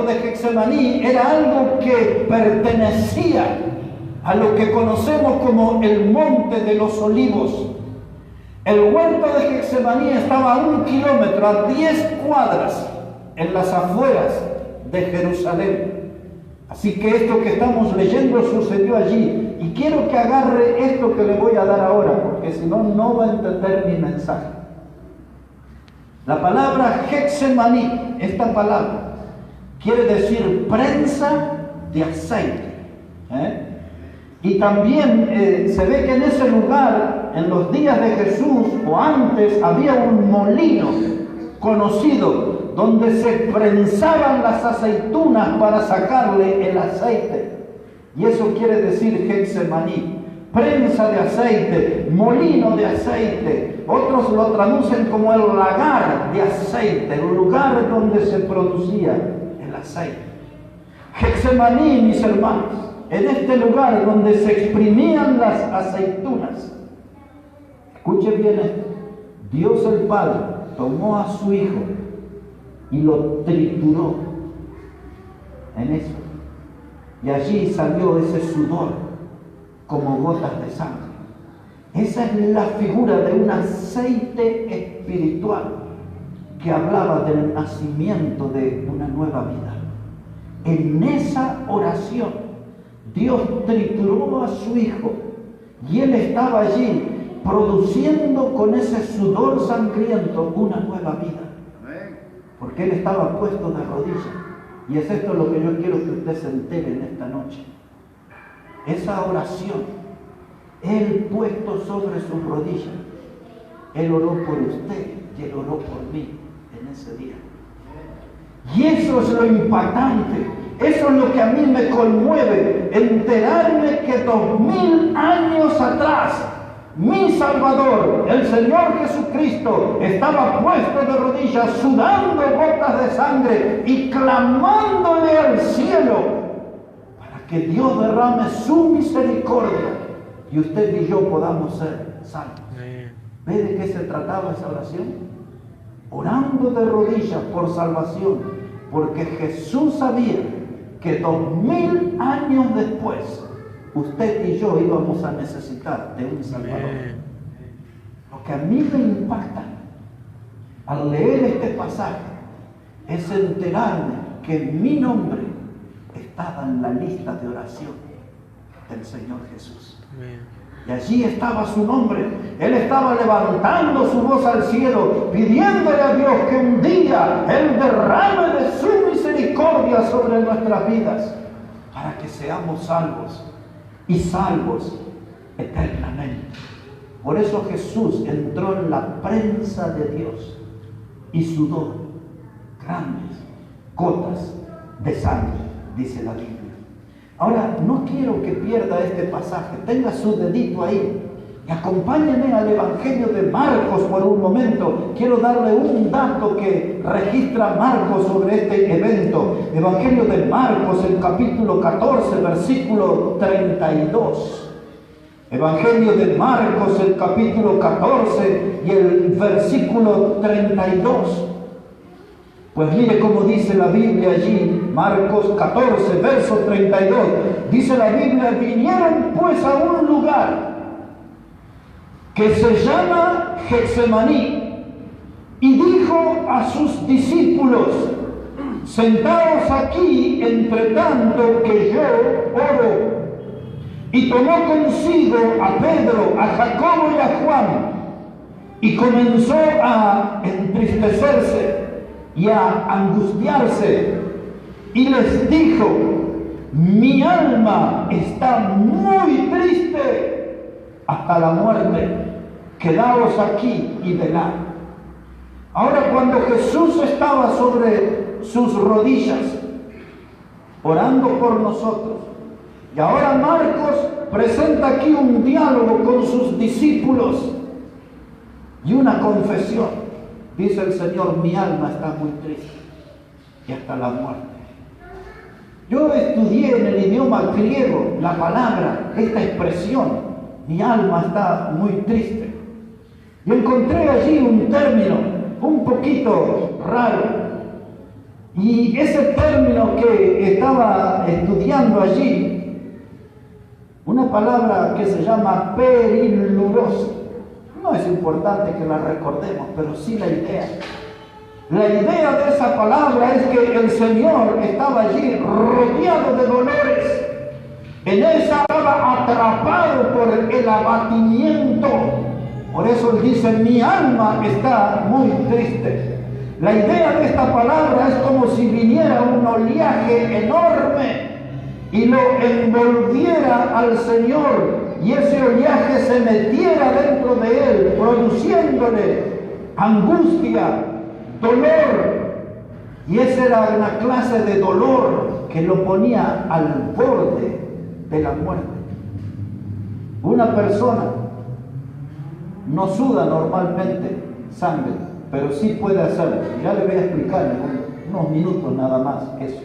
de Getsemaní era algo que pertenecía a lo que conocemos como el Monte de los Olivos. El huerto de Getsemaní estaba a 1 kilómetro, a 10 cuadras, en las afueras de Jerusalén. Así que esto que estamos leyendo sucedió allí. Y quiero que agarre esto que le voy a dar ahora, porque si no, no va a entender mi mensaje. La palabra Getsemaní, esta palabra, quiere decir prensa de aceite. Y también se ve que en ese lugar, en los días de Jesús o antes, había un molino conocido donde se prensaban las aceitunas para sacarle el aceite. Y eso quiere decir Getsemaní, prensa de aceite, molino de aceite. Otros lo traducen como el lagar de aceite, el lugar donde se producía el aceite. Getsemaní, mis hermanos, en este lugar donde se exprimían las aceitunas. Escuchen bien esto. Dios el Padre tomó a su Hijo y lo trituró en eso. Y allí salió ese sudor como gotas de sangre. Esa es la figura de un aceite espiritual que hablaba del nacimiento de una nueva vida. En esa oración, Dios trituró a su Hijo y Él estaba allí produciendo con ese sudor sangriento una nueva vida. Porque Él estaba puesto de rodillas. Y es esto lo que yo quiero que usted se entere en esta noche. Esa oración, Él puesto sobre sus rodillas, Él oró por usted y Él oró por mí en ese día. Y eso es lo impactante, eso es lo que a mí me conmueve, enterarme que 2000 años atrás, mi Salvador, el Señor Jesucristo, estaba puesto de rodillas, sudando gotas de sangre y clamándole al cielo para que Dios derrame su misericordia y usted y yo podamos ser salvos. ¿Ve de qué se trataba esa oración? Orando de rodillas por salvación, porque Jesús sabía que 2000 años después usted y yo íbamos a necesitar de un Salvador. Lo que a mí me impacta al leer este pasaje es enterarme que mi nombre estaba en la lista de oración del Señor Jesús. Y allí estaba su nombre. Él estaba levantando su voz al cielo, pidiéndole a Dios que un día Él derrame de su misericordia sobre nuestras vidas, para que seamos salvos y salvos eternamente. Por eso Jesús entró en la prensa de Dios y sudó grandes gotas de sangre, dice la Biblia. Ahora, no quiero que pierda este pasaje. Tenga su dedito ahí y acompáñenme al Evangelio de Marcos por un momento. Quiero darle un dato que registra Marcos sobre este evento. Evangelio de Marcos, el capítulo 14, versículo 32. Evangelio de Marcos, el capítulo 14 y el versículo 32. Pues mire cómo dice la Biblia allí, Marcos 14, verso 32. Dice la Biblia: vinieron pues a un lugar que se llama Getsemaní, y dijo a sus discípulos: sentaos aquí entre tanto que yo oro. Y tomó consigo a Pedro, a Jacobo y a Juan, y comenzó a entristecerse y a angustiarse, y les dijo: mi alma está muy triste hasta la muerte, quedaos aquí y velad. Ahora, cuando Jesús estaba sobre sus rodillas orando por nosotros, y ahora Marcos presenta aquí un diálogo con sus discípulos y una confesión. Dice el Señor: mi alma está muy triste y hasta la muerte. Yo estudié en el idioma griego la palabra, esta expresión, mi alma está muy triste. Y encontré allí un término un poquito raro. Y ese término que estaba estudiando allí, una palabra que se llama perilurosa, no es importante que la recordemos, pero sí la idea. La idea de esa palabra es que el Señor estaba allí rodeado de dolores. En esa estaba atrapado por el abatimiento. Por eso él dice, mi alma está muy triste. La idea de esta palabra es como si viniera un oleaje enorme y lo envolviera al Señor, y ese oleaje se metiera dentro de él, produciéndole angustia, dolor. Y esa era una clase de dolor que lo ponía al borde de la muerte. Una persona no suda normalmente sangre, pero sí puede hacerlo. Ya le voy a explicar en unos minutos nada más eso.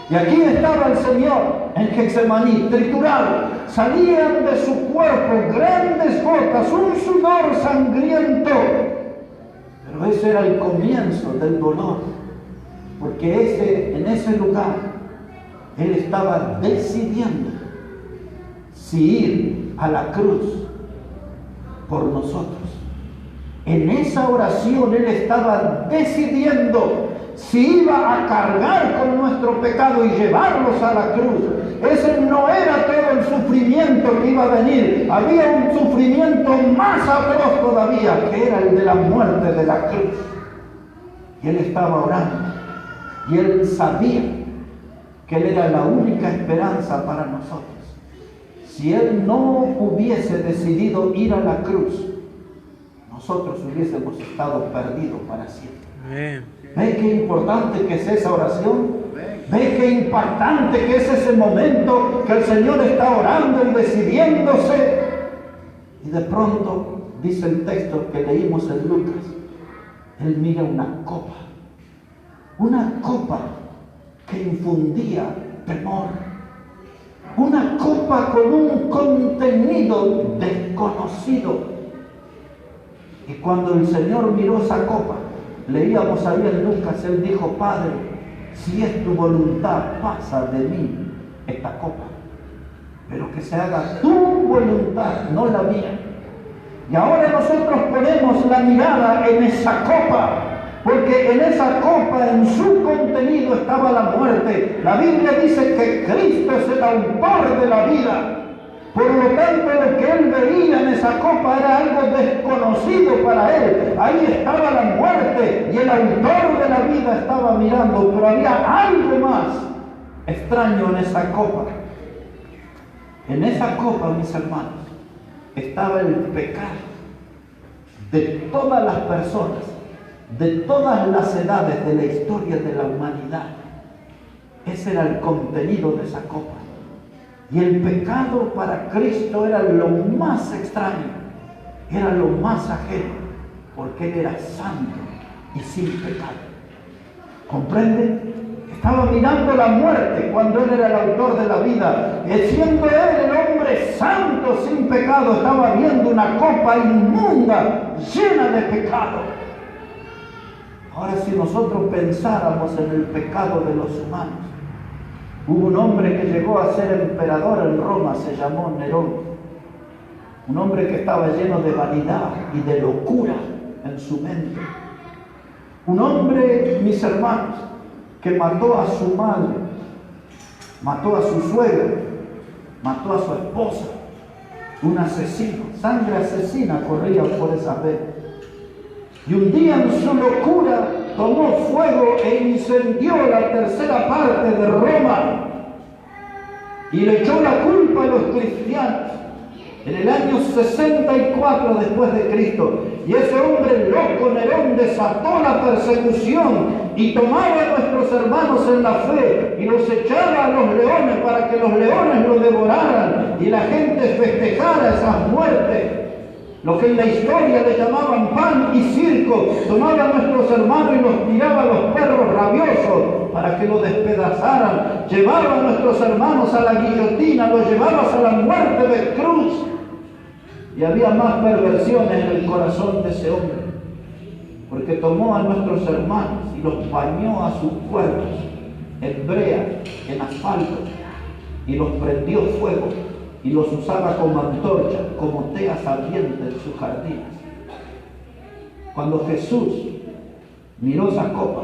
Y aquí estaba el Señor en Getsemaní, triturado. Salían de su cuerpo grandes gotas, un sudor sangriento. Pero ese era el comienzo del dolor, porque en ese lugar Él estaba decidiendo si ir a la cruz por nosotros. En esa oración Él estaba decidiendo si iba a cargar con nuestro pecado y llevarlos a la cruz. Ese no era todo el sufrimiento que iba a venir. Había un sufrimiento más atroz todavía, que era el de la muerte de la cruz. Y Él estaba orando. Y Él sabía que Él era la única esperanza para nosotros. Si Él no hubiese decidido ir a la cruz, nosotros hubiésemos estado perdidos para siempre. ¿Ve qué importante que es esa oración? ¿Ve qué impactante que es ese momento que el Señor está orando y decidiéndose? Y de pronto, dice el texto que leímos en Lucas, Él mira una copa que infundía temor, una copa con un contenido desconocido. Y cuando el Señor miró esa copa, leíamos ahí en Lucas, Él dijo, Padre, si es tu voluntad, pasa de mí esta copa, pero que se haga tu voluntad, no la mía. Y ahora nosotros ponemos la mirada en esa copa, porque en esa copa, en su contenido, estaba la muerte. La Biblia dice que Cristo es el autor de la vida. Por lo tanto, lo que Él veía en esa copa era algo desconocido para Él. Ahí estaba la muerte y el autor de la vida estaba mirando, pero había algo más extraño en esa copa. En esa copa, mis hermanos, estaba el pecado de todas las personas, de todas las edades de la historia de la humanidad. Ese era el contenido de esa copa. Y el pecado para Cristo era lo más extraño, era lo más ajeno, porque Él era santo y sin pecado. ¿Comprende? Estaba mirando la muerte cuando Él era el autor de la vida. Siendo Él el hombre santo sin pecado, estaba viendo una copa inmunda, llena de pecado. Ahora, si nosotros pensáramos en el pecado de los humanos, hubo un hombre que llegó a ser emperador en Roma, se llamó Nerón. Un hombre que estaba lleno de vanidad y de locura en su mente. Un hombre, mis hermanos, que mató a su madre, mató a su suegra, mató a su esposa. Un asesino, sangre asesina corría por esa vez. Y un día en su locura tomó fuego e incendió la tercera parte de Roma y le echó la culpa a los cristianos en el año 64 después de Cristo. Y ese hombre loco, Nerón, desató la persecución y tomaba a nuestros hermanos en la fe y los echaba a los leones para que los leones lo devoraran y la gente festejara esas muertes. Lo que en la historia le llamaban pan y circo, tomaba a nuestros hermanos y los tiraba a los perros rabiosos para que lo despedazaran. Llevaba a nuestros hermanos a la guillotina, los llevaba a la muerte de cruz. Y había más perversiones en el corazón de ese hombre. porque tomó a nuestros hermanos y los bañó a sus cuerpos en brea, en asfalto, y los prendió fuego, y los usaba como antorcha, como teas ardientes en sus jardines. Cuando Jesús miró esa copa,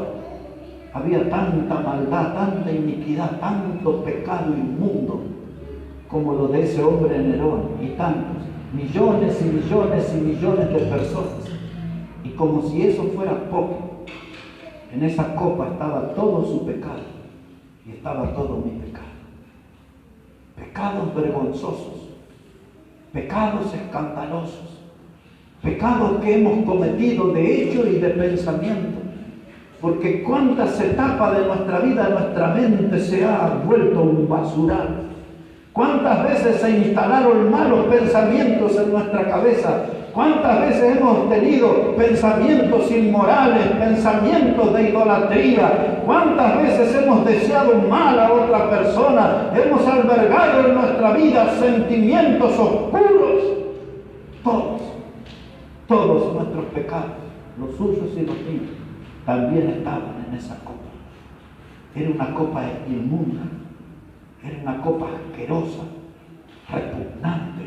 había tanta maldad, tanta iniquidad, tanto pecado inmundo, como lo de ese hombre Nerón, y tantos, millones y millones y millones de personas. Y como si eso fuera poco, en esa copa estaba todo su pecado, y estaba todo mi pecado. Pecados vergonzosos, pecados escandalosos, pecados que hemos cometido de hecho y de pensamiento, porque cuántas etapas de nuestra vida, nuestra mente se ha vuelto un basural. Cuántas veces se instalaron malos pensamientos en nuestra cabeza. Cuántas veces hemos tenido pensamientos inmorales, pensamientos de idolatría. Cuántas veces hemos deseado mal a otra persona. Hemos albergado en nuestra vida sentimientos oscuros. Todos nuestros pecados, los suyos y los míos, también estaban en esa copa. Era una copa inmunda, era una copa asquerosa, repugnante,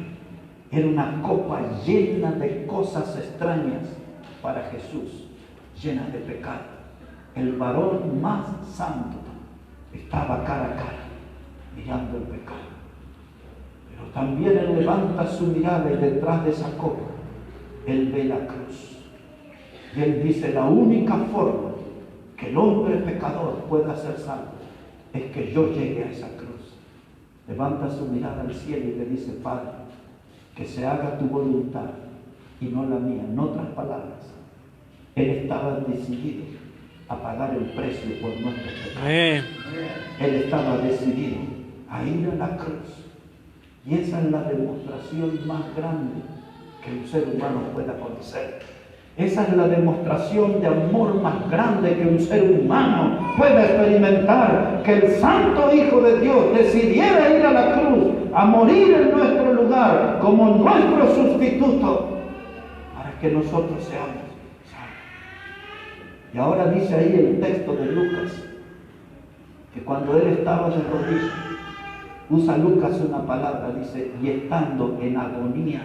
era una copa llena de cosas extrañas para Jesús, llena de pecado. El varón más santo estaba cara a cara mirando el pecado, pero también él levanta su mirada y detrás de esa copa él ve la cruz. Y él dice, la única forma que el hombre pecador pueda ser salvo es que yo llegue a esa cruz. Levanta su mirada al cielo y le dice, Padre, que se haga tu voluntad y no la mía. En otras palabras, él estaba decidido a pagar el precio por nuestros pecados. Él estaba decidido a ir a la cruz. Y esa es la demostración más grande que un ser humano pueda conocer. Esa es la demostración de amor más grande que un ser humano pueda experimentar, que el Santo Hijo de Dios decidiera ir a la cruz, a morir en nuestro lugar, como nuestro sustituto, para que nosotros seamos salvos. Y ahora dice ahí el texto de Lucas, que cuando él estaba de rodillas, usa Lucas una palabra, dice, y estando en agonía,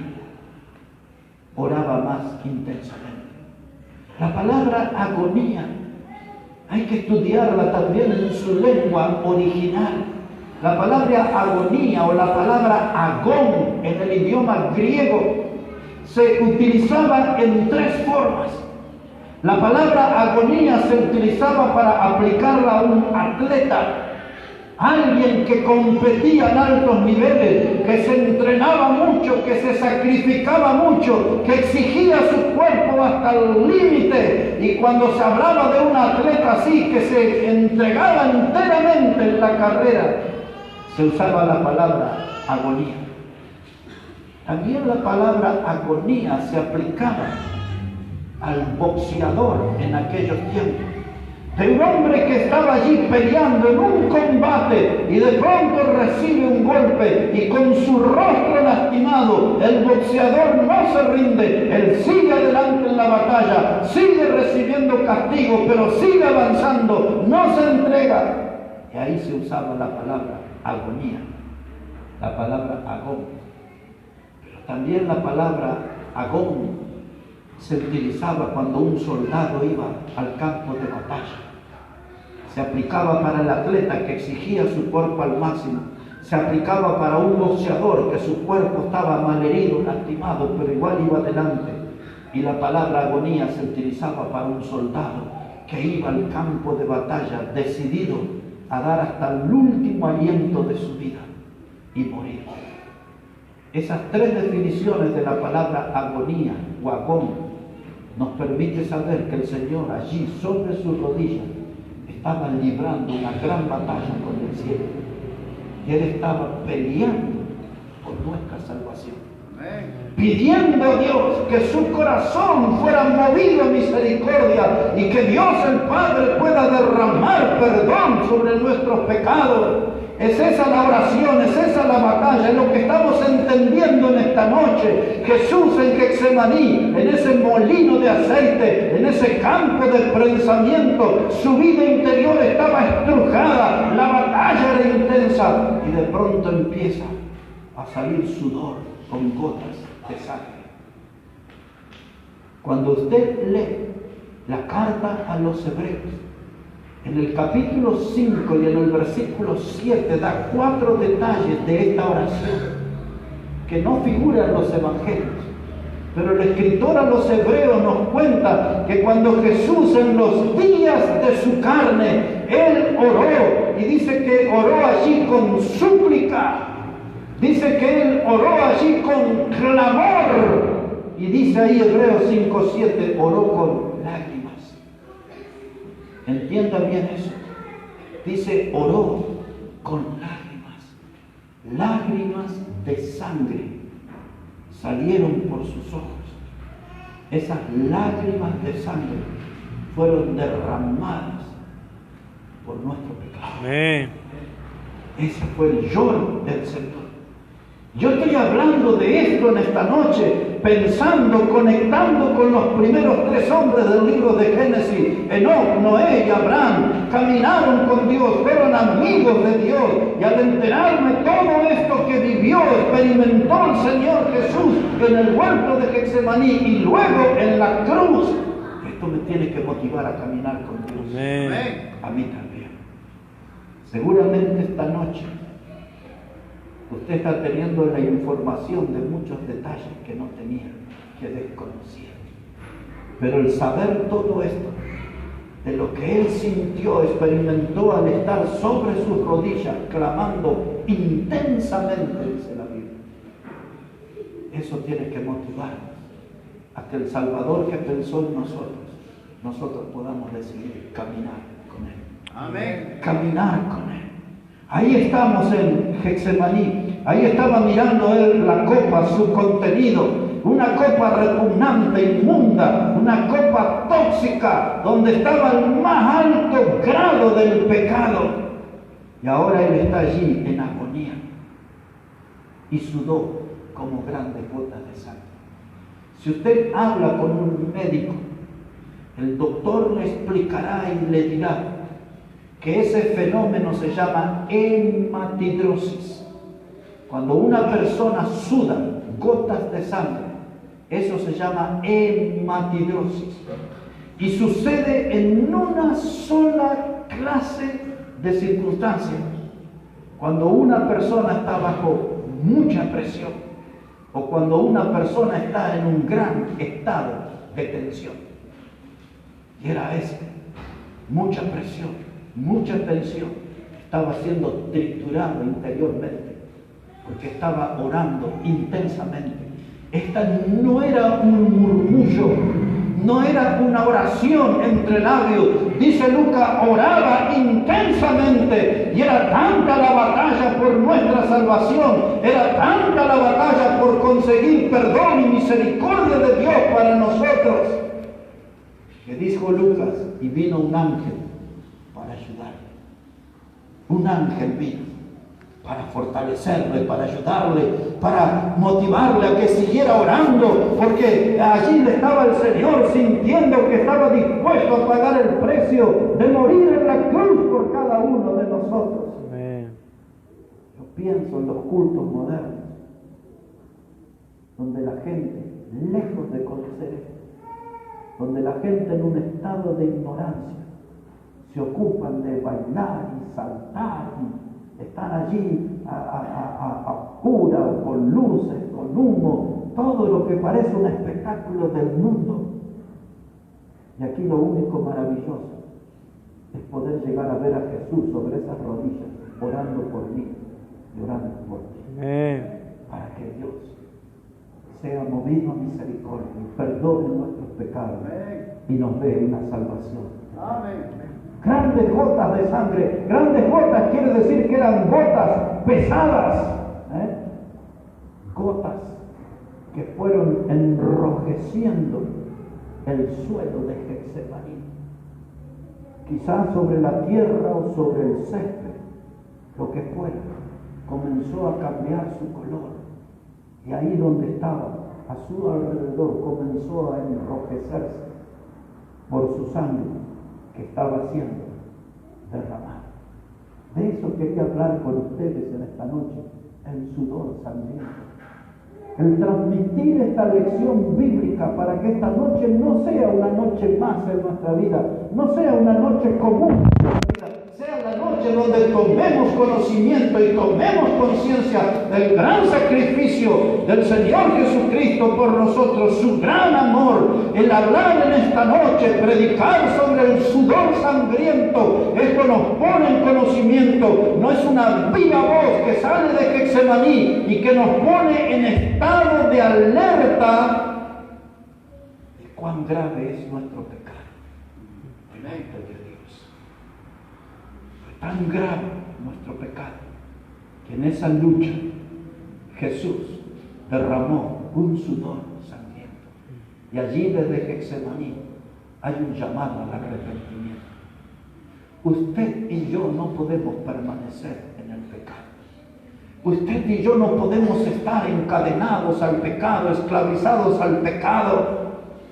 oraba más intensamente. La palabra agonía hay que estudiarla también en su lengua original. La palabra agonía o la palabra agón en el idioma griego se utilizaba en tres formas. La palabra agonía se utilizaba para aplicarla a un atleta, alguien que competía en altos niveles, que se entrenaba mucho, que se sacrificaba mucho, que exigía su cuerpo hasta el límite. Y cuando se hablaba de un atleta así, que se entregaba enteramente en la carrera, se usaba la palabra agonía. También la palabra agonía se aplicaba al boxeador en aquellos tiempos. De un hombre que estaba allí peleando en un combate y de pronto recibe un golpe y con su rostro lastimado, el boxeador no se rinde, él sigue adelante en la batalla, sigue recibiendo castigo, pero sigue avanzando, no se entrega. Y ahí se usaba la palabra agonía, la palabra agón. Pero también la palabra agón se utilizaba cuando un soldado iba al campo de batalla. Se aplicaba para el atleta que exigía su cuerpo al máximo. Se aplicaba para un boxeador que su cuerpo estaba malherido, lastimado, pero igual iba adelante. Y la palabra agonía se utilizaba para un soldado que iba al campo de batalla decidido a dar hasta el último aliento de su vida y morir. Esas tres definiciones de la palabra agonía o agón nos permite saber que el Señor allí sobre sus rodillas estaba librando una gran batalla con el cielo. Y Él estaba peleando por nuestra salvación. pidiendo a Dios que su corazón fuera movido a misericordia y que Dios el Padre pueda derramar perdón sobre nuestros pecados. Es esa la oración, es esa la batalla, es lo que estamos entendiendo en esta noche. Jesús en Getsemaní, en ese molino de aceite, en ese campo de prensamiento, su vida interior estaba estrujada, la batalla era intensa y de pronto empieza a salir sudor con gotas de sangre. Cuando usted lee la carta a los hebreos, en el capítulo 5 y en el versículo 7 da 4 detalles de esta oración que no figuran en los evangelios. Pero el escritor a los hebreos nos cuenta que cuando Jesús en los días de su carne, Él oró, y dice que oró allí con súplica, dice que Él oró allí con clamor, y dice ahí Hebreos 5:7, oró con lágrimas. Entiendan bien eso. Dice, oró con lágrimas. Lágrimas de sangre salieron por sus ojos. Esas lágrimas de sangre fueron derramadas por nuestro pecado. Amén. Ese fue el lloro del Señor. Yo estoy hablando de esto en esta noche, pensando, conectando con los primeros 3 hombres del libro de Génesis. Enoc, Noé y Abraham caminaron con Dios, fueron amigos de Dios. Y al enterarme todo esto que vivió, experimentó el Señor Jesús en el huerto de Getsemaní y luego en la cruz, esto me tiene que motivar a caminar con Dios. Amén. A mí también. Seguramente esta noche usted está teniendo la información de muchos detalles que no tenía, que desconocía. Pero el saber todo esto, de lo que él sintió, experimentó al estar sobre sus rodillas, clamando intensamente, dice la Biblia, eso tiene que motivarnos a que el Salvador que pensó en nosotros podamos decidir caminar con él. Amén. Caminar con él. Ahí estamos en Getsemaní, ahí estaba mirando él la copa, su contenido, una copa repugnante, inmunda, una copa tóxica, donde estaba el más alto grado del pecado. Y ahora él está allí en agonía y sudó como grandes gotas de sangre. Si usted habla con un médico, el doctor le explicará y le dirá que ese fenómeno se llama hematidrosis. Cuando una persona suda gotas de sangre, eso se llama hematidrosis. Y sucede en una sola clase de circunstancias. Cuando una persona está bajo mucha presión o cuando una persona está en un gran estado de tensión. Y era mucha presión. Mucha tensión, estaba siendo triturado interiormente, porque estaba orando intensamente. Esta no era un murmullo, no era una oración entre labios. Dice Lucas, oraba intensamente, y era tanta la batalla por nuestra salvación, era tanta la batalla por conseguir perdón y misericordia de Dios para nosotros, que dijo Lucas, y vino un ángel para ayudarle. Un ángel vino para fortalecerle, para ayudarle, para motivarle a que siguiera orando, porque allí estaba el Señor sintiendo que estaba dispuesto a pagar el precio de morir en la cruz por cada uno de nosotros. Amén. Yo pienso en los cultos modernos, donde la gente, lejos de conocer esto, donde la gente en un estado de ignorancia, se ocupan de bailar y saltar y están allí a oscura o con luces, con humo, todo lo que parece un espectáculo del mundo. Y aquí lo único maravilloso es poder llegar a ver a Jesús sobre esas rodillas, orando por mí y orando por ti. Amén. Para que Dios sea movido a misericordia y perdone nuestros pecados y nos dé una salvación. Amén. Grandes gotas de sangre. Grandes gotas quiere decir que eran gotas pesadas. Gotas que fueron enrojeciendo el suelo de Getsemaní. Quizás sobre la tierra o sobre el césped, lo que fuera, comenzó a cambiar su color. Y ahí donde estaba, a su alrededor, comenzó a enrojecerse por su sangre que estaba siendo derramada. De eso quería hablar con ustedes en esta noche, el sudor sangriento. El transmitir esta lección bíblica para que esta noche no sea una noche más en nuestra vida, no sea una noche común en nuestra vida, sea la noche donde tomemos conocimiento y tomemos conciencia del gran sacrificio del Señor Jesucristo por nosotros, su gran amor. El hablar en esta noche, predicar sobre el sudor sangriento, esto nos pone en conocimiento, no es una viva voz que sale de Getsemaní y que nos pone en estado de alerta de cuán grave es nuestro pecado delante de Dios. Fue tan grave nuestro pecado que en esa lucha Jesús derramó un sudor sangriento. Y allí desde Getsemaní hay un llamado al arrepentimiento. Usted y yo no podemos permanecer en el pecado. Usted y yo no podemos estar encadenados al pecado, esclavizados al pecado.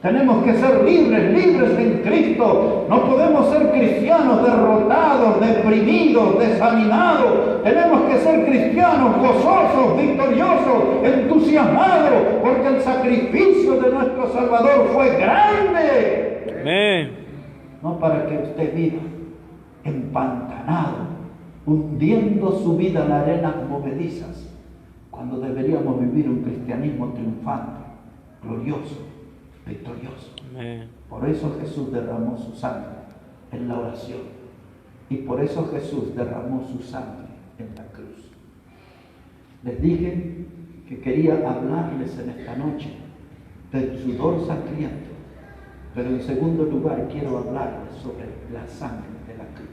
Tenemos que ser libres en Cristo. No podemos ser cristianos derrotados, deprimidos, desanimados. Tenemos que ser cristianos gozosos, victoriosos, entusiasmados, porque el sacrificio de nuestro Salvador fue grande. Amén. No para que usted viva empantanado, hundiendo su vida en arenas movedizas, cuando deberíamos vivir un cristianismo triunfante, glorioso, victorioso. Amén. Por eso Jesús derramó su sangre en la oración, y por eso Jesús derramó su sangre en la cruz. Les dije que quería hablarles en esta noche del sudor sangriento, pero en segundo lugar quiero hablarles sobre la sangre de la cruz.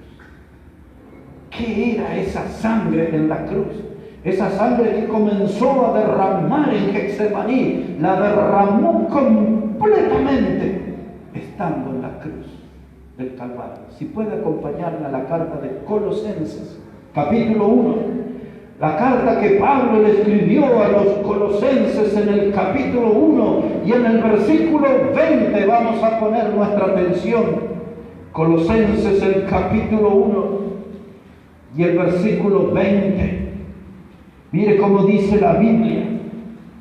¿Qué era esa sangre en la cruz? Esa sangre que comenzó a derramar en Getsemaní, la derramó completamente estando en la cruz del Calvario. Si puede acompañarme a la carta de Colosenses, capítulo 1. La carta que Pablo le escribió a los colosenses en el capítulo 1 y en el versículo 20 vamos a poner nuestra atención. Colosenses, el capítulo 1 y el versículo 20. Mire cómo dice la Biblia,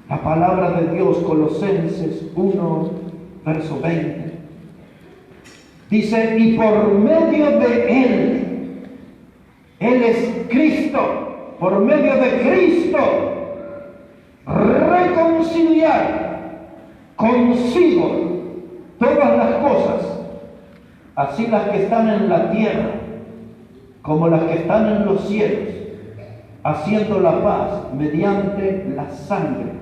la palabra de Dios, Colosenses 1, verso 20. Dice, y por medio de Él es Cristo, por medio de Cristo, reconciliar consigo todas las cosas, así las que están en la tierra como las que están en los cielos, haciendo la paz mediante la sangre.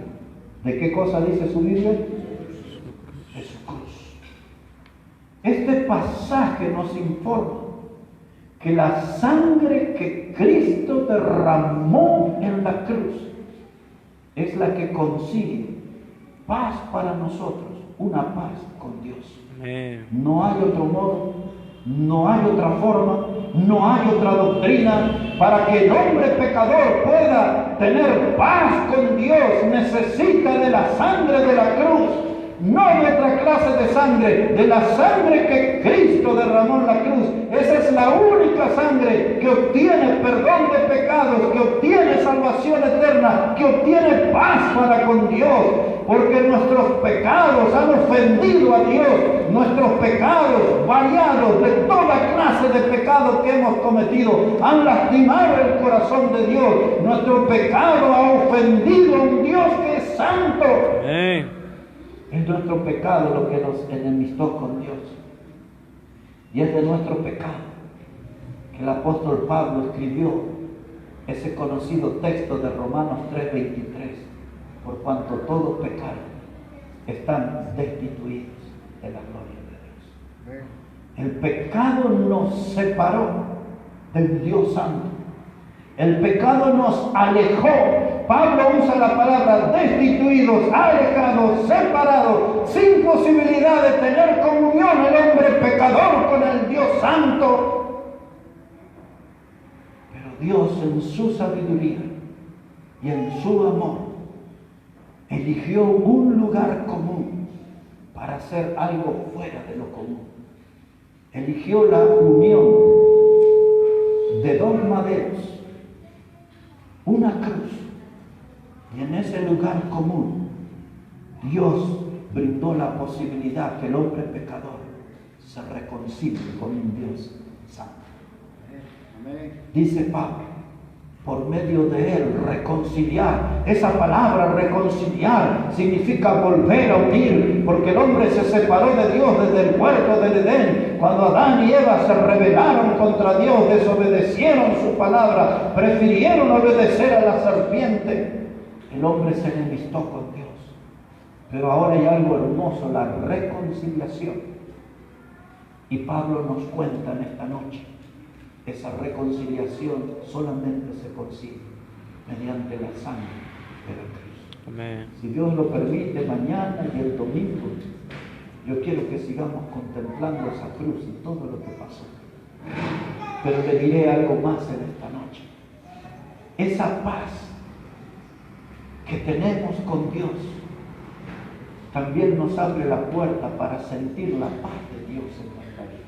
¿De qué cosa dice su Biblia? De su cruz. Este pasaje nos informa que la sangre que Cristo derramó en la cruz es la que consigue paz para nosotros, una paz con Dios. Amén. No hay otro modo, no hay otra forma, no hay otra doctrina para que el hombre pecador pueda tener paz con Dios. Necesita de la sangre de la cruz, no de otra clase de sangre, de la sangre que Cristo derramó en la cruz. Esa es la única sangre que obtiene perdón de pecados, que obtiene salvación eterna, que obtiene paz para con Dios, porque nuestros pecados han ofendido a Dios, nuestros pecados variados, de toda clase de pecados que hemos cometido, han lastimado el corazón de Dios. Nuestro pecado ha ofendido a un Dios que es santo. Amén. Es nuestro pecado lo que nos enemistó con Dios. Y es de nuestro pecado que el apóstol Pablo escribió ese conocido texto de Romanos 3:23. Por cuanto todos pecaron, están destituidos de la gloria de Dios. El pecado nos separó del Dios santo. El pecado nos alejó Pablo usa la palabra destituidos, alejados, separados, sin posibilidad de tener comunión el hombre pecador con el Dios santo. Pero Dios en su sabiduría y en su amor eligió un lugar común para hacer algo fuera de lo común. Eligió la unión de dos maderos, una cruz, y en ese lugar común Dios brindó la posibilidad que el hombre pecador se reconcilie con un Dios santo. Dice Pablo, por medio de él reconciliar. Esa palabra reconciliar significa volver a unir, porque el hombre se separó de Dios desde el huerto del Edén. Cuando Adán y Eva se rebelaron contra Dios, desobedecieron su palabra, prefirieron obedecer a la serpiente, el hombre se enemistó con Dios. Pero ahora hay algo hermoso, la reconciliación. Y Pablo nos cuenta en esta noche, esa reconciliación solamente se consigue mediante la sangre de la cruz. Amén. Si Dios lo permite, mañana y el domingo, yo quiero que sigamos contemplando esa cruz y todo lo que pasó. Pero le diré algo más en esta noche. Esa paz que tenemos con Dios también nos abre la puerta para sentir la paz de Dios en nuestra vida.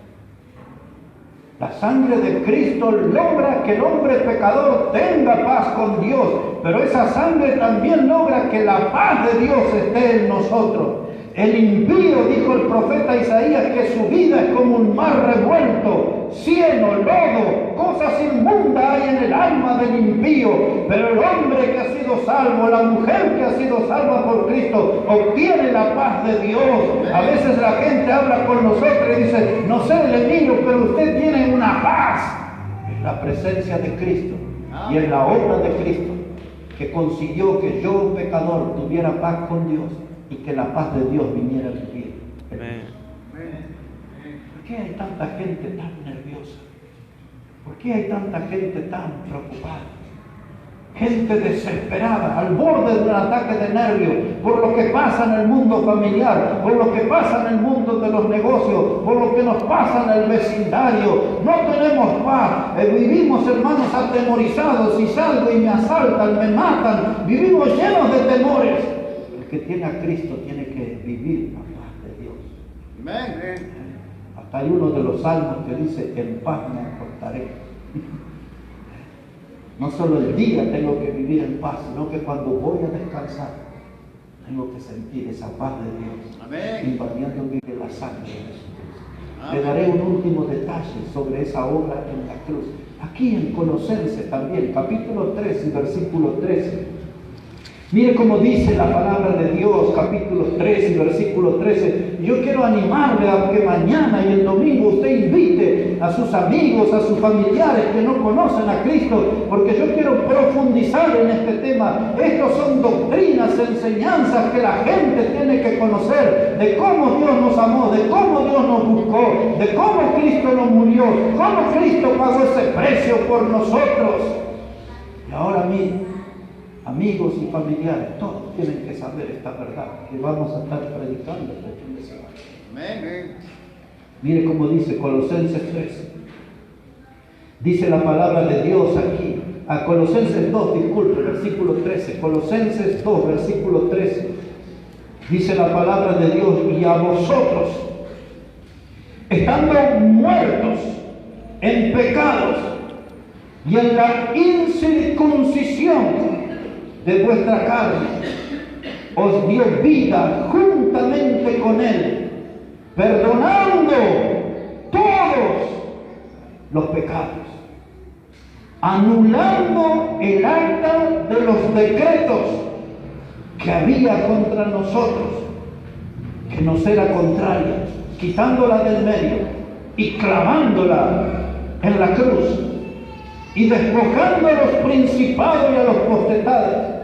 La sangre de Cristo logra que el hombre pecador tenga paz con Dios, pero esa sangre también logra que la paz de Dios esté en nosotros. El impío, dijo el profeta Isaías, que su vida es como un mar revuelto, cieno, lodo, cosas inmundas hay en el alma del impío, pero el hombre que ha sido salvo, la mujer que ha sido salva por Cristo, obtiene la paz de Dios. A veces la gente habla con nosotros y dice, no sé, le miro, pero usted tiene una paz. En la presencia de Cristo y en la obra de Cristo, que consiguió que yo, pecador, tuviera paz con Dios y que la paz de Dios viniera a vivir. ¿Por qué hay tanta gente tan nerviosa? ¿Por qué hay tanta gente tan preocupada? Gente desesperada, al borde de un ataque de nervios, por lo que pasa en el mundo familiar, por lo que pasa en el mundo de los negocios, por lo que nos pasa en el vecindario. No tenemos paz. Vivimos, hermanos, atemorizados. Si salgo y me asaltan, me matan. Vivimos llenos de temores. El que tiene a Cristo tiene que vivir la paz de Dios. Amén. Hasta hay uno de los salmos que dice, en paz me acostaré. No solo el día tengo que vivir en paz, sino que cuando voy a descansar, tengo que sentir esa paz de Dios. Amén. Invadiéndome de la sangre de Jesús. Le daré un último detalle sobre esa obra en la cruz. Aquí en Colosenses también, capítulo 3 y versículo 13. Mire cómo dice la palabra de Dios, capítulo 3 y versículo 13. Yo quiero animarle a que mañana y el domingo usted invite a sus amigos, a sus familiares que no conocen a Cristo, porque yo quiero profundizar en este tema. Estos son doctrinas, enseñanzas que la gente tiene que conocer, de cómo Dios nos amó, de cómo Dios nos buscó, de cómo Cristo nos murió, cómo Cristo pagó ese precio por nosotros. Y ahora amigos y familiares, todos tienen que saber esta verdad que vamos a estar predicando este fin de semana. Amén. Mire cómo dice Colosenses 3. Dice la palabra de Dios aquí. A Colosenses 2, disculpe, versículo 13. Colosenses 2, versículo 13. Dice la palabra de Dios, y a vosotros, estando muertos en pecados y en la incircuncisión de vuestra carne, os dio vida juntamente con Él, perdonando todos los pecados, anulando el acta de los decretos que había contra nosotros, que nos era contraria, quitándola del medio y clavándola en la cruz, y despojando a los principados y a los potestades,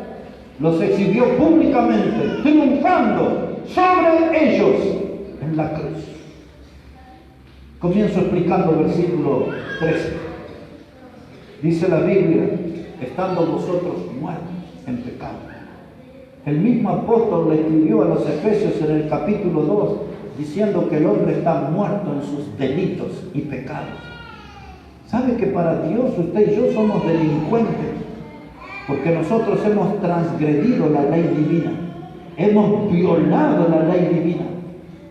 los exhibió públicamente, triunfando sobre ellos en la cruz. Comienzo explicando el versículo 13. Dice la Biblia, estando vosotros muertos en pecado. El mismo apóstol le escribió a los Efesios en el capítulo 2, diciendo que el hombre está muerto en sus delitos y pecados. ¿Sabe que para Dios usted y yo somos delincuentes? Porque nosotros hemos transgredido la ley divina, hemos violado la ley divina.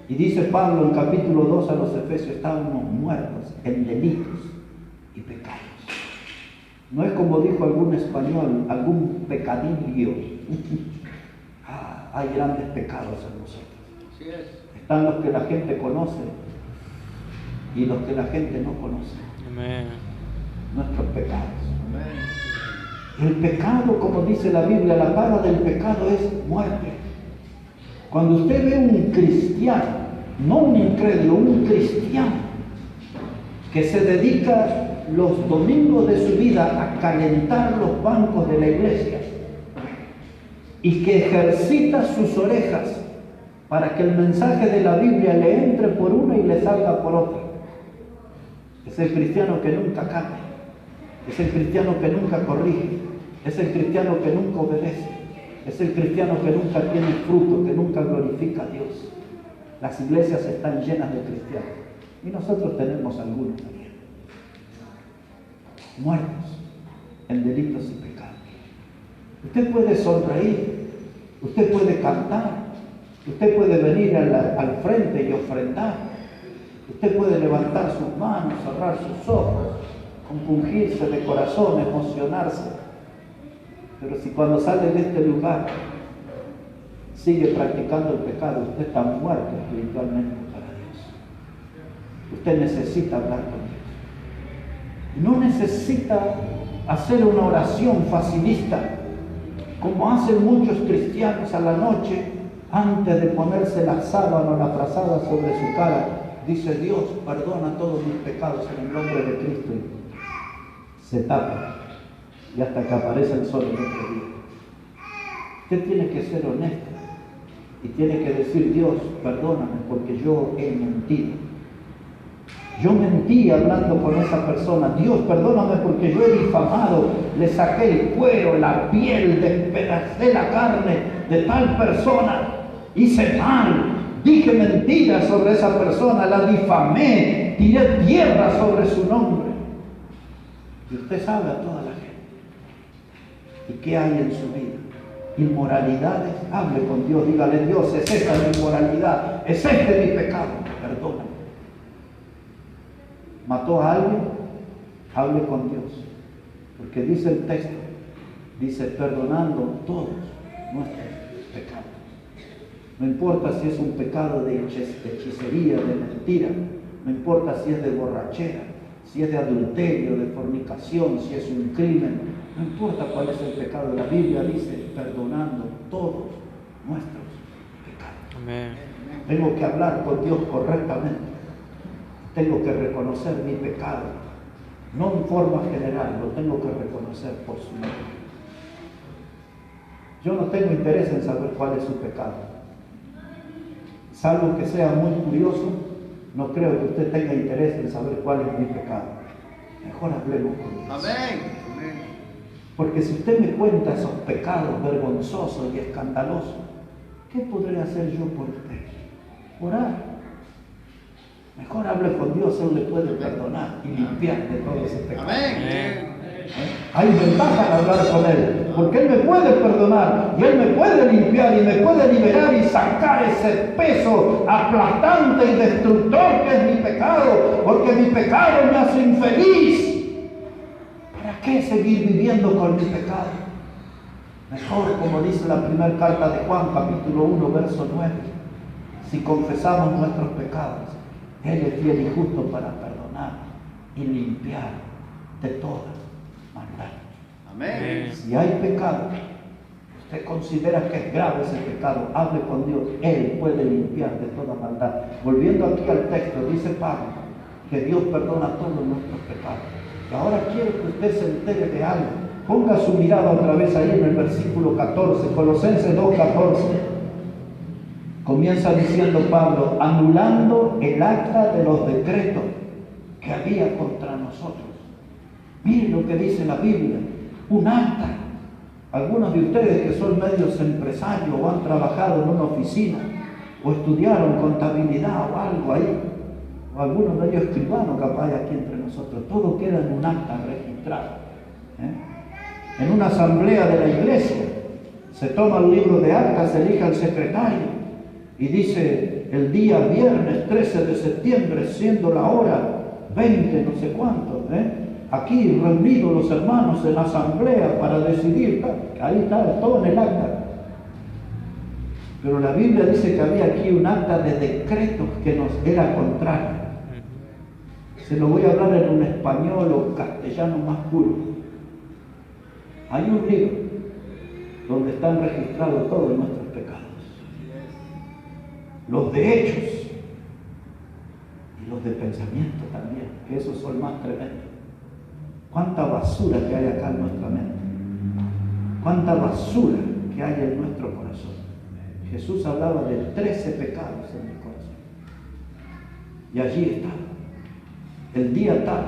Y dice Pablo en capítulo 2 a los Efesios, estábamos muertos en delitos y pecados. No es como dijo algún español, algún pecadillo. Hay grandes pecados en nosotros. Así es. Están los que la gente conoce y los que la gente no conoce. Amén. Nuestros pecados. Amén. El pecado, como dice la Biblia, la paga del pecado es muerte. Cuando usted ve un cristiano, no un incrédulo, un cristiano, que se dedica los domingos de su vida a calentar los bancos de la iglesia y que ejercita sus orejas para que el mensaje de la Biblia le entre por una y le salga por otra, es el cristiano que nunca cambia, es el cristiano que nunca corrige, es el cristiano que nunca obedece, es el cristiano que nunca tiene fruto, que nunca glorifica a Dios. Las iglesias están llenas de cristianos y nosotros tenemos algunos también, muertos en delitos y pecados. Usted puede sonreír, usted puede cantar, usted puede venir al frente y ofrendar, usted puede levantar sus manos, cerrar sus ojos, compungirse de corazón, emocionarse. Pero si cuando sale de este lugar sigue practicando el pecado, usted está muerto espiritualmente para Dios. Usted necesita hablar con Dios. No necesita hacer una oración facilista, como hacen muchos cristianos a la noche, antes de ponerse la sábana o la frazada sobre su cara. Dice: Dios, perdona todos mis pecados en el nombre de Cristo. Y se tapa. Y hasta que aparece el sol en otro día. Usted tiene que ser honesto y tiene que decir: Dios, perdóname porque yo he mentido. Yo mentí hablando con esa persona. Dios, perdóname porque yo he difamado, le saqué el cuero, la piel, despedacé la carne de tal persona. Hice mal, dije mentiras sobre esa persona, la difamé, tiré tierra sobre su nombre. Y usted sabe a toda la gente. ¿Y qué hay en su vida? Inmoralidades. Hable con Dios, dígale: Dios, es esta mi inmoralidad, es este mi pecado, perdóname. ¿Mató a alguien? Hable con Dios, porque dice el texto, dice: perdonando todos nuestros pecados. No importa si es un pecado de hechicería, de mentira, no importa si es de borrachera, si es de adulterio, de fornicación, si es un crimen, no importa cuál es el pecado. La Biblia dice: perdonando todos nuestros pecados. Amén. Tengo que hablar con Dios correctamente. Tengo que reconocer mi pecado, no en forma general, lo tengo que reconocer por su nombre. Yo no tengo interés en saber cuál es su pecado. Salvo que sea muy curioso, no creo que usted tenga interés en saber cuál es mi pecado. Mejor hablemos con Dios. Amén. Porque si usted me cuenta esos pecados vergonzosos y escandalosos, ¿qué podré hacer yo por usted? Orar. Mejor hable con Dios, Él le puede perdonar y limpiar de todos esos pecados. Amén. Hay ventaja en hablar con Él, porque Él me puede perdonar y Él me puede limpiar y me puede liberar y sacar ese peso aplastante y destructor que es mi pecado, porque mi pecado me hace infeliz. ¿Para qué seguir viviendo con mi pecado? Mejor, como dice la primera carta de Juan, capítulo 1, verso 9, si confesamos nuestros pecados, Él es fiel y justo para perdonar y limpiar de toda maldad. Amén. Si hay pecado, usted considera que es grave ese pecado, hable con Dios, Él puede limpiar de toda maldad. Volviendo aquí al texto, dice Pablo que Dios perdona todos nuestros pecados. Y ahora quiero que usted se entere de algo. Ponga su mirada otra vez ahí en el versículo 14, Colosenses 2:14. Comienza diciendo Pablo: anulando el acta de los decretos que había contra nosotros. Miren lo que dice la Biblia: un acta Algunos de ustedes que son medios empresarios o han trabajado en una oficina o estudiaron contabilidad o algo ahí, o algunos de ellos escribanos capaz aquí entre nosotros, todo queda en un acta registrado. En una asamblea de la iglesia se toma el libro de actas, se elige al secretario y dice el día viernes 13 de septiembre, siendo la hora 20, no sé cuánto, aquí reunidos los hermanos en asamblea para decidir, ahí está todo en el acta. Pero la Biblia dice que había aquí un acta de decretos que nos era contrario. Se lo voy a hablar en un español o castellano más puro. Hay un libro donde están registrados todos nuestros pecados, los de hechos y los de pensamiento también, que esos son más tremendos. Cuánta basura que hay acá en nuestra mente, cuánta basura que hay en nuestro corazón. Jesús hablaba de 13 pecados en el corazón. Y allí está. El día tal,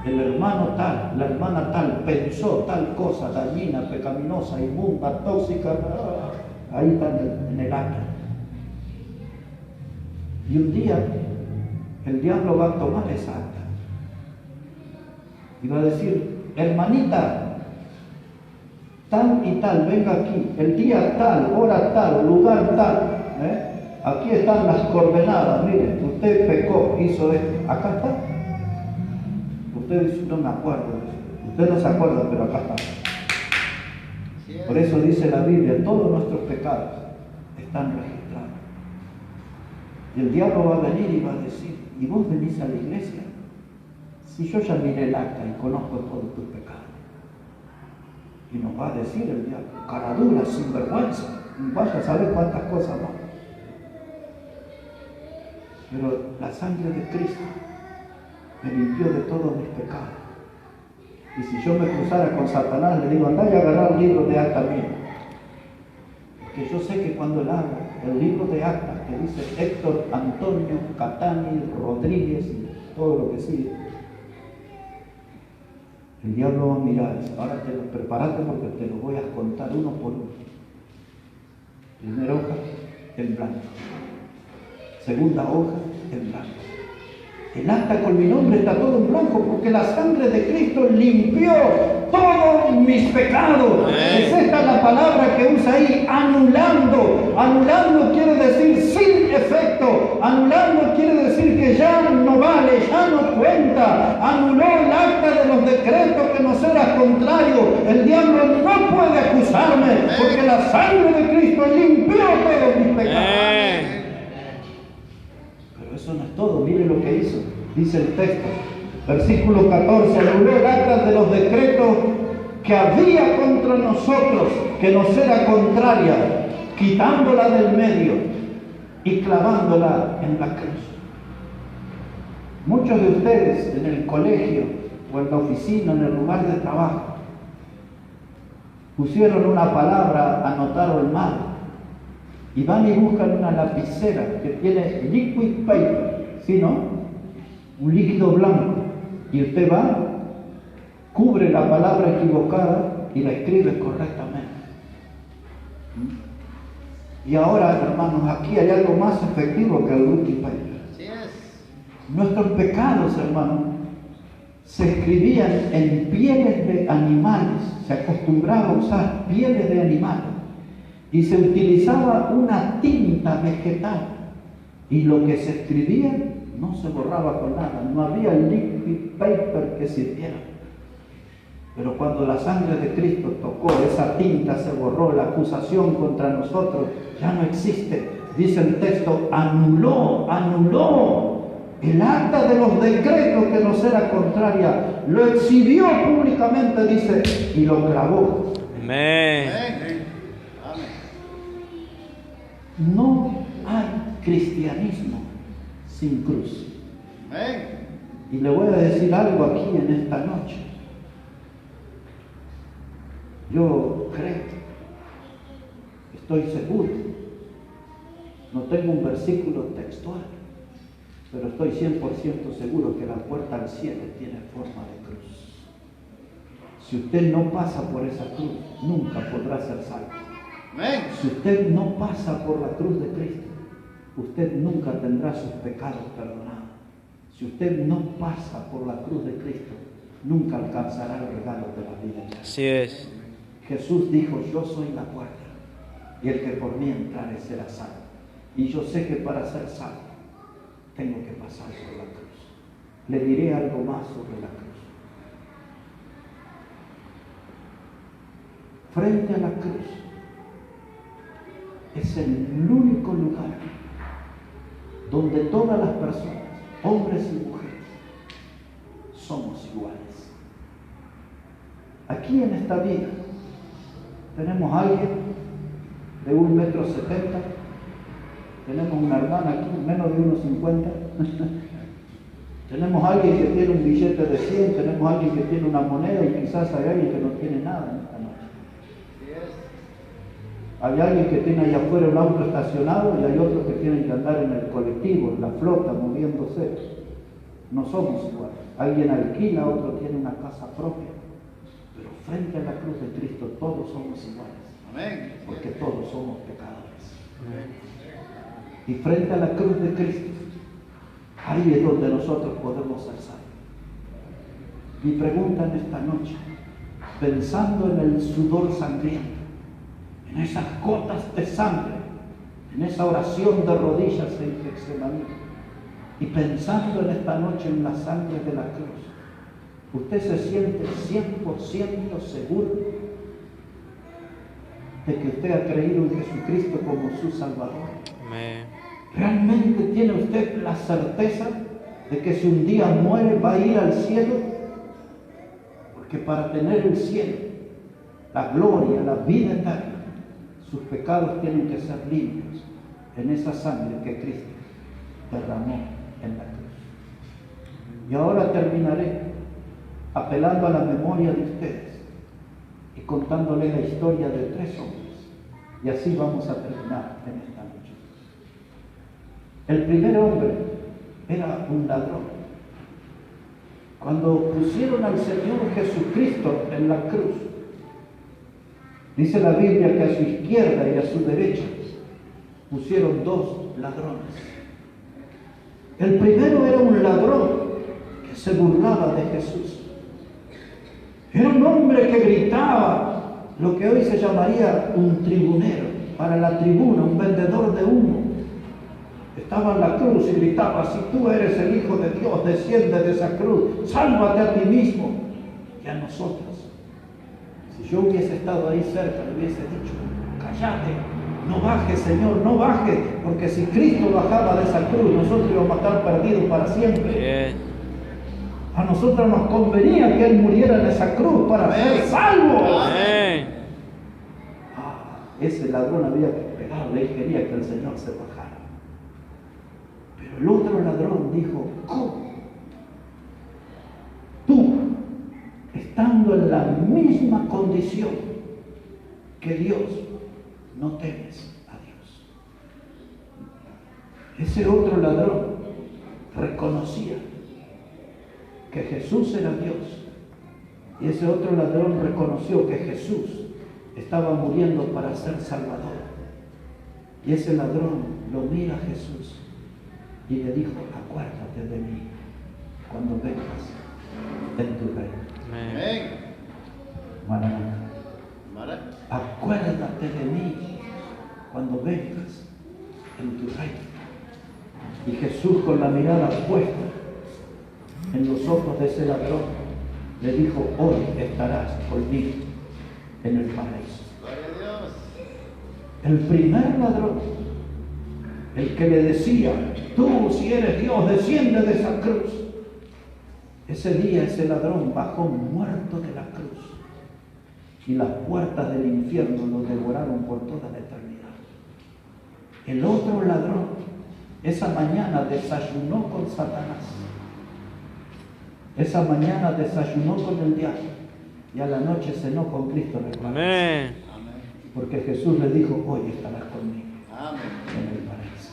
el hermano tal, la hermana tal, pensó tal cosa, dañina, pecaminosa, inmunda, tóxica. Ahí está en el acta. Y un día el diablo va a tomar esa acta y va a decir, hermanita, tal y tal, venga aquí, el día tal, hora tal, lugar tal, aquí están las coordenadas, mire, usted pecó, hizo esto, acá está. Usted dice, no me acuerdo, usted no se acuerda, pero acá está. Por eso dice la Biblia, todos nuestros pecados están registrados. Y el diablo va a venir y va a decir, ¿y vos venís a la iglesia? Si yo ya miré el acta y conozco todos tus pecados. Y nos va a decir el diablo, cara dura, sinvergüenza, vaya a saber cuántas cosas más. Pero la sangre de Cristo me limpió de todos mis pecados. Y si yo me cruzara con Satanás, le digo, andá y agarrar el libro de acta mío. Porque yo sé que cuando él habla, el libro de acta que dice Héctor Antonio Catani Rodríguez y todo lo que sigue, el diablo va a mirar, ahora prepárate porque te lo voy a contar uno por uno. Primera hoja, en blanco. Segunda hoja, en blanco. El acta con mi nombre está todo en blanco porque la sangre de Cristo limpió todos mis pecados. Es esta la palabra que usa ahí, anulando. Anulando quiere decir sin efecto. Anulando quiere decir que ya no vale, ya no cuenta. Anuló el acta de los decretos que nos era contrario. El diablo no puede acusarme porque la sangre de Cristo limpió todos mis pecados. Pero eso no es todo, mire lo que hizo. Dice el texto, versículo 14, anuló el acta de los decretos que había contra nosotros, que nos era contraria, quitándola del medio y clavándola en la cruz. Muchos de ustedes en el colegio o en la oficina, en el lugar de trabajo, pusieron una palabra, anotaron mal, y van y buscan una lapicera que tiene liquid paper, ¿sí, no? Un líquido blanco, y usted va, cubre la palabra equivocada y la escribe correctamente. Y ahora, hermanos, aquí hay algo más efectivo que el liquid paper. Así es. Nuestros pecados, hermanos, se escribían en pieles de animales, se acostumbraba a usar pieles de animales, y se utilizaba una tinta vegetal, y lo que se escribía no se borraba con nada, no había liquid paper que sirviera. Pero cuando la sangre de Cristo tocó, esa tinta se borró, la acusación contra nosotros ya no existe. Dice el texto, anuló el acta de los decretos que nos era contraria, lo exhibió públicamente, dice, y lo clavó. Amén. No hay cristianismo sin cruz. Y le voy a decir algo aquí en esta noche. Yo creo, estoy seguro, no tengo un versículo textual, pero estoy 100% seguro que la puerta al cielo tiene forma de cruz. Si usted no pasa por esa cruz, nunca podrá ser salvo. Amén. Si usted no pasa por la cruz de Cristo, usted nunca tendrá sus pecados perdonados. Si usted no pasa por la cruz de Cristo, nunca alcanzará el regalo de la vida eterna. Así es. Jesús dijo, yo soy la puerta, y el que por mí entrare será salvo. Y yo sé que para ser salvo, tengo que pasar por la cruz. Le diré algo más sobre la cruz. Frente a la cruz es el único lugar donde todas las personas, hombres y mujeres, somos iguales. Aquí en esta vida tenemos a alguien de 1,70 metros, tenemos una hermana aquí menos de 1,50 tenemos a alguien que tiene un billete de 100, tenemos a alguien que tiene una moneda y quizás hay alguien que no tiene nada en esta noche. Hay alguien que tiene allá afuera un auto estacionado y hay otros que tienen que andar en el colectivo, en la flota, moviéndose. No somos iguales. Alguien alquila, otro tiene una casa propia. Pero frente a la cruz de Cristo todos somos iguales. Amén. Porque todos somos pecadores. Y frente a la cruz de Cristo, ahí es donde nosotros podemos ser salvos. Mi pregunta en esta noche, pensando en el sudor sangriento, en esas gotas de sangre, en esa oración de rodillas en Getsemaní, y pensando en esta noche en la sangre de la cruz, ¿usted se siente 100% seguro de que usted ha creído en Jesucristo como su Salvador? Amén. ¿Realmente tiene usted la certeza de que si un día muere va a ir al cielo? Porque para tener el cielo, la gloria, la vida eterna, sus pecados tienen que ser limpios en esa sangre que Cristo derramó en la cruz. Y ahora terminaré apelando a la memoria de ustedes y contándole la historia de 3 hombres. Y así vamos a terminar en esta noche. El primer hombre era un ladrón. Cuando pusieron al Señor Jesucristo en la cruz, dice la Biblia que a su izquierda y a su derecha pusieron 2 ladrones. El primero era un ladrón que se burlaba de Jesús. Era un hombre que gritaba, lo que hoy se llamaría un tribunero, para la tribuna, un vendedor de humo. Estaba en la cruz y gritaba, si tú eres el Hijo de Dios, desciende de esa cruz, sálvate a ti mismo y a nosotros. Si yo hubiese estado ahí cerca, le hubiese dicho, cállate, no bajes, Señor, no bajes, porque si Cristo bajaba de esa cruz, nosotros íbamos a estar perdidos para siempre. A nosotros nos convenía que Él muriera en esa cruz para ser salvos. Amén. Ese ladrón había que pegarle, él quería que el Señor se bajara. Pero el otro ladrón dijo, ¿cómo? Tú, estando en la misma condición que Dios, no temes a Dios. Ese otro ladrón reconocía que Jesús era Dios. Y ese otro ladrón reconoció que Jesús estaba muriendo para ser Salvador. Y ese ladrón lo mira a Jesús y le dijo, acuérdate de mí cuando vengas en tu reino. Amén. Maranatha. Acuérdate de mí cuando vengas en tu reino. Y Jesús, con la mirada puesta en los ojos de ese ladrón, le dijo, hoy estarás conmigo en el paraíso. Gloria a Dios. El primer ladrón, el que le decía, tú si eres Dios, desciende de esa cruz. Ese día ese ladrón bajó muerto de la cruz y las puertas del infierno lo devoraron por toda la eternidad. El otro ladrón esa mañana desayunó con Satanás. Esa mañana desayunó con el diablo y a la noche cenó con Cristo en el paraíso. Amén. Porque Jesús le dijo, hoy estarás conmigo Amén. en el paraíso.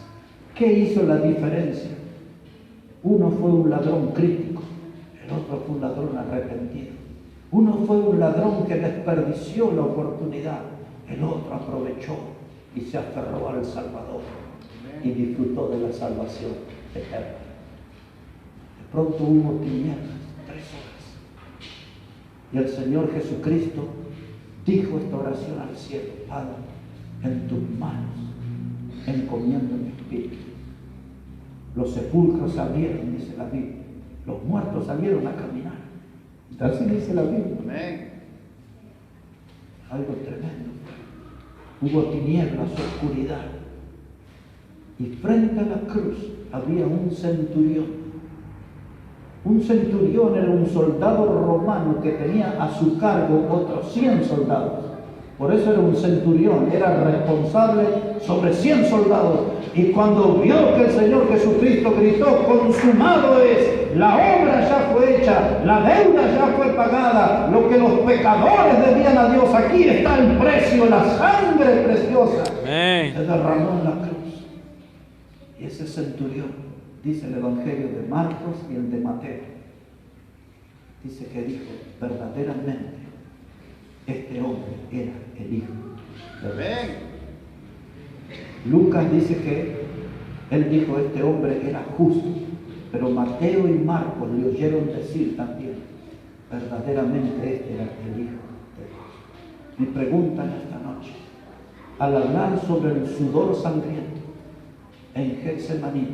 ¿Qué hizo la diferencia? Uno fue un ladrón crítico, el otro fue un ladrón arrepentido. Uno fue un ladrón que desperdició la oportunidad, el otro aprovechó y se aferró al Salvador y disfrutó de la salvación eterna. De pronto hubo tinieblas, 3 horas. Y el Señor Jesucristo dijo esta oración al cielo: Padre, en tus manos encomiendo mi espíritu. Los sepulcros se abrieron, dice la Biblia. Los muertos salieron a caminar. Así dice la Biblia. Amén. Algo tremendo. Hubo tinieblas, oscuridad. Y frente a la cruz había un centurión. Un centurión era un soldado romano que tenía a su cargo otros 100 soldados. Por eso era un centurión, era responsable sobre 100 soldados. Y cuando vio que el Señor Jesucristo gritó: consumado es, la obra ya fue hecha, la deuda ya fue pagada, lo que los pecadores debían a Dios, aquí está el precio, la sangre preciosa Amén. se derramó en la cruz. Y ese centurión, dice el Evangelio de Marcos y el de Mateo, dice que dijo: verdaderamente este hombre era el Hijo de Dios. Amén. Lucas dice que él dijo: este hombre era justo. Pero Mateo y Marcos le oyeron decir también: verdaderamente este era el Hijo de Dios. Mi pregunta en esta noche, al hablar sobre el sudor sangriento en Getsemaní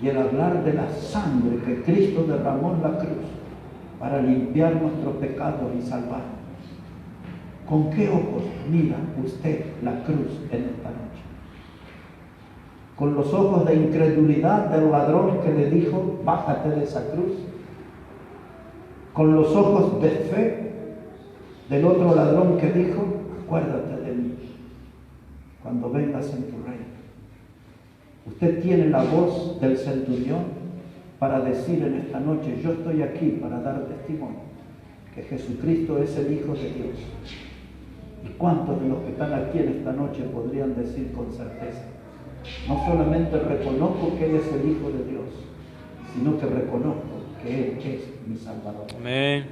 y el hablar de la sangre que Cristo derramó en la cruz para limpiar nuestros pecados y salvarnos, ¿con qué ojos mira usted la cruz en esta noche? ¿Con los ojos de incredulidad del ladrón que le dijo: bájate de esa cruz? ¿Con los ojos de fe del otro ladrón que dijo: acuérdate de mí cuando vengas en tu reino? Usted tiene la voz del centurión para decir en esta noche: yo estoy aquí para dar testimonio que Jesucristo es el Hijo de Dios. ¿Y cuántos de los que están aquí en esta noche podrían decir con certeza: no solamente reconozco que Él es el Hijo de Dios, sino que reconozco que Él es mi Salvador? Amén.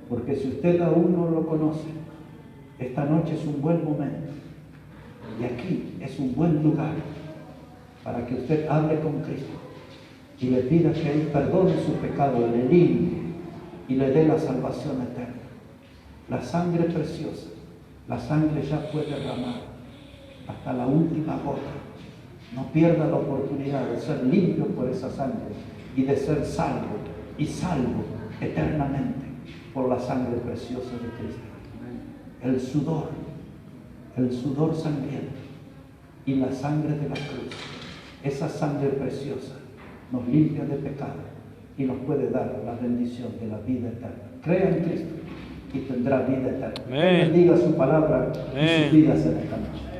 Porque si usted aún no lo conoce, esta noche es un buen momento y aquí es un buen lugar para que usted hable con Cristo y le pida que Él perdone su pecado, le limpie y le dé la salvación eterna. La sangre preciosa, la sangre ya fue derramada hasta la última gota. No pierda la oportunidad de ser limpio por esa sangre y de ser salvo y salvo eternamente por la sangre preciosa de Cristo. El sudor sangriento y la sangre de la cruz, esa sangre preciosa nos limpia de pecado y nos puede dar la bendición de la vida eterna. Crea en Cristo y tendrá vida eterna. Amén. Bendiga su palabra y Amén. sus vidas en esta noche.